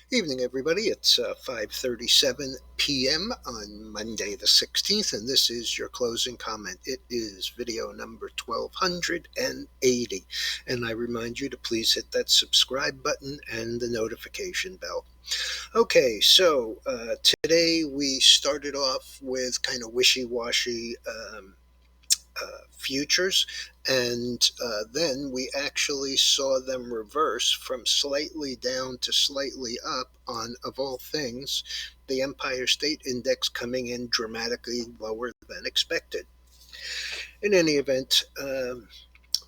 Evening, everybody. It's 5:37 p.m. on Monday the 16th, and this is your closing comment. It is video number 1280, and I remind you to please hit that subscribe button and the notification bell. Okay, so today we started off with kind of wishy-washy futures, and then we actually saw them reverse from slightly down to slightly up on, of all things, the Empire State Index coming in dramatically lower than expected. In any event,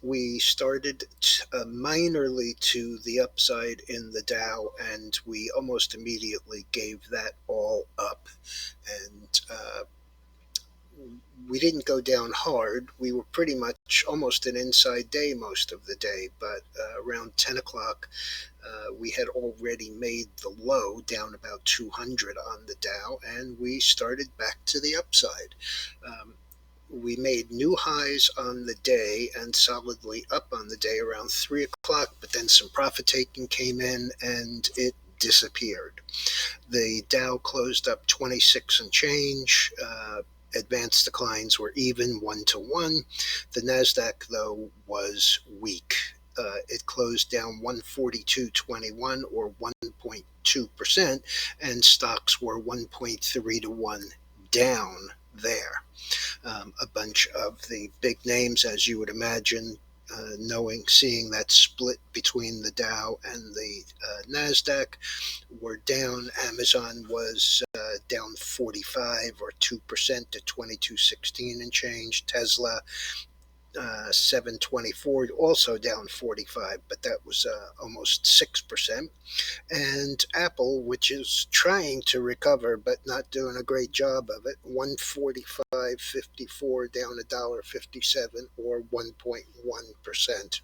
we started minorly to the upside in the Dow, and we almost immediately gave that all up. And we didn't go down hard. We were pretty much almost an inside day most of the day, but around 10 o'clock, we had already made the low down about 200 on the Dow, and we started back to the upside. We made new highs on the day and solidly up on the day around 3 o'clock, but then some profit taking came in and it disappeared. The Dow closed up 26 and change. Advanced declines were even 1-to-1. The NASDAQ, though, was weak. It closed down 142.21 or 1.2%, and stocks were 1.3-to-1 down there. A bunch of the big names, as you would imagine, seeing that split between the Dow and the NASDAQ, were down. Amazon was down 45 or 2% to 2216 and change. Tesla 724, also down 45, but that was almost 6%. And Apple, which is trying to recover but not doing a great job of it, 145.54 down $1.57 or 1.1%.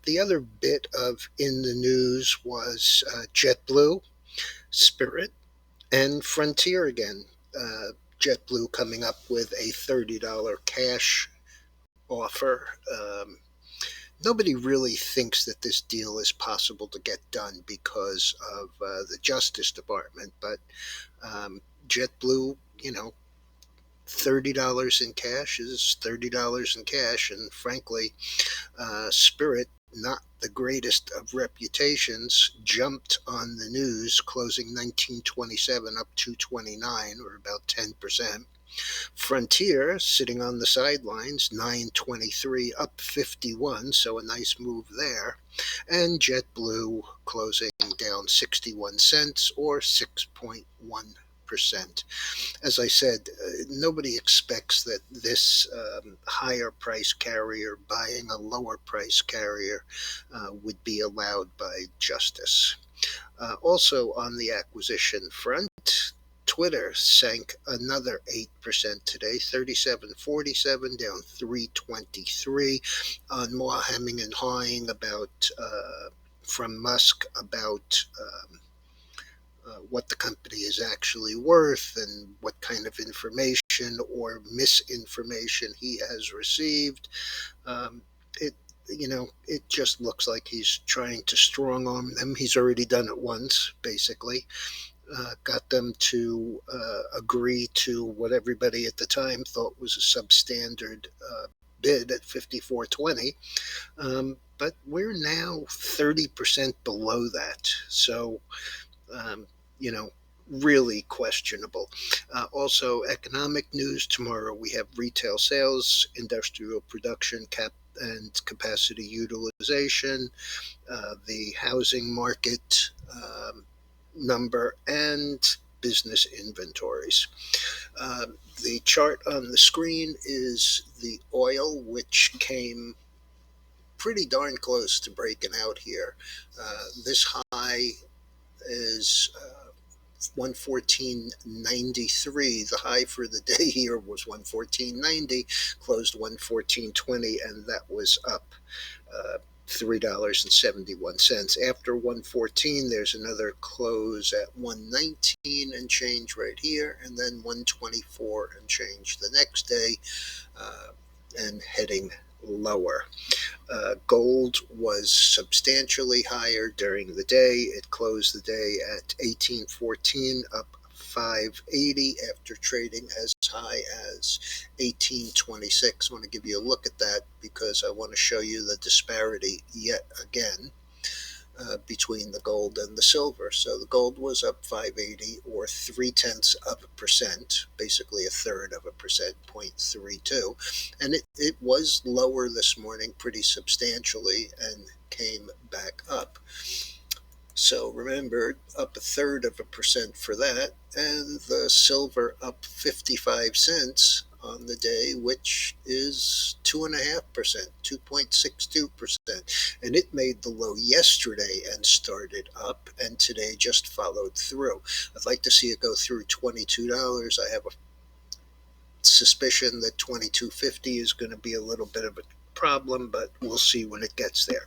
The other bit of in the news was JetBlue, Spirit, and Frontier again. JetBlue coming up with a $30 cash offer. Nobody really thinks that this deal is possible to get done because of the Justice Department, but JetBlue, $30 in cash is $30 in cash, and frankly, Spirit, not the greatest of reputations, jumped on the news, closing 1927 up 229 or about 10%. Frontier sitting on the sidelines, 923 up 51, so a nice move there. And JetBlue closing down 61 cents or 6.1%. As I said, nobody expects that this higher price carrier buying a lower price carrier would be allowed by justice. Also on the acquisition front, Twitter sank another 8% today, 37.47 down 323 on more hemming and hawing about from Musk about what the company is actually worth and what kind of information or misinformation he has received. It it just looks like he's trying to strong arm them. He's already done it once, basically. Got them to agree to what everybody at the time thought was a substandard bid at 54.20. But we're now 30% below that. So, um, you know, really questionable. Also, economic news tomorrow. We have retail sales, industrial production, and capacity utilization, the housing market number, and business inventories. The chart on the screen is the oil, which came pretty darn close to breaking out here. This high is 114.93. The high for the day here was 114.90, closed 114.20, and that was up $3.71. After 114, there's another close at 119 and change right here, and then 124 and change the next day, and heading lower. Gold was substantially higher during the day. It closed the day at 1814, up 580 after trading as high as 1826. I want to give you a look at that because I want to show you the disparity yet again between the gold and the silver. So the gold was up 580 or 0.3%, basically a third of a percent, 0.32. And it was lower this morning pretty substantially and came back up. So remember, up a third of a percent for that, and the silver up 55 cents on the day, which is 2.5%, 2.62%. And it made the low yesterday and started up, and today just followed through. I'd like to see it go through $22. I have a suspicion that 22.50 is going to be a little bit of a problem, but we'll see when it gets there.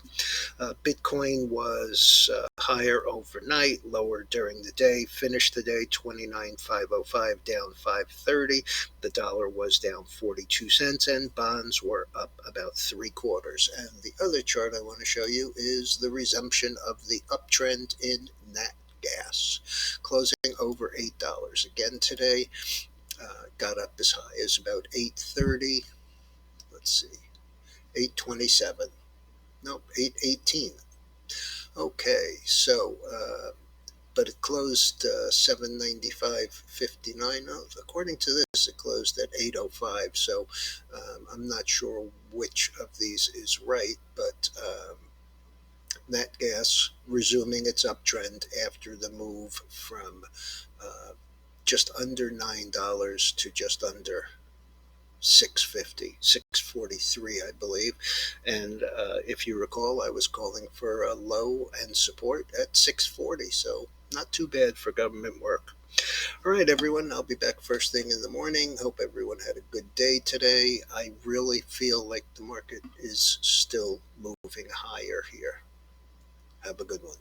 Bitcoin was higher overnight, lower during the day, finished the day 29,505, down 530. The dollar was down 42 cents, and bonds were up about 3/4. And the other chart I want to show you is the resumption of the uptrend in NAT gas, closing over $8 again today. Got up as high as about 830. Let's see, 827. Nope, 818. Okay, so but it closed 795.59. No, according to this, it closed at 805. So I'm not sure which of these is right, but nat gas resuming its uptrend after the move from just under $9 to just under 650, 643, I believe. And if you recall, I was calling for a low and support at 640. So not too bad for government work. All right, everyone, I'll be back first thing in the morning. Hope everyone had a good day today. I really feel like the market is still moving higher here. Have a good one.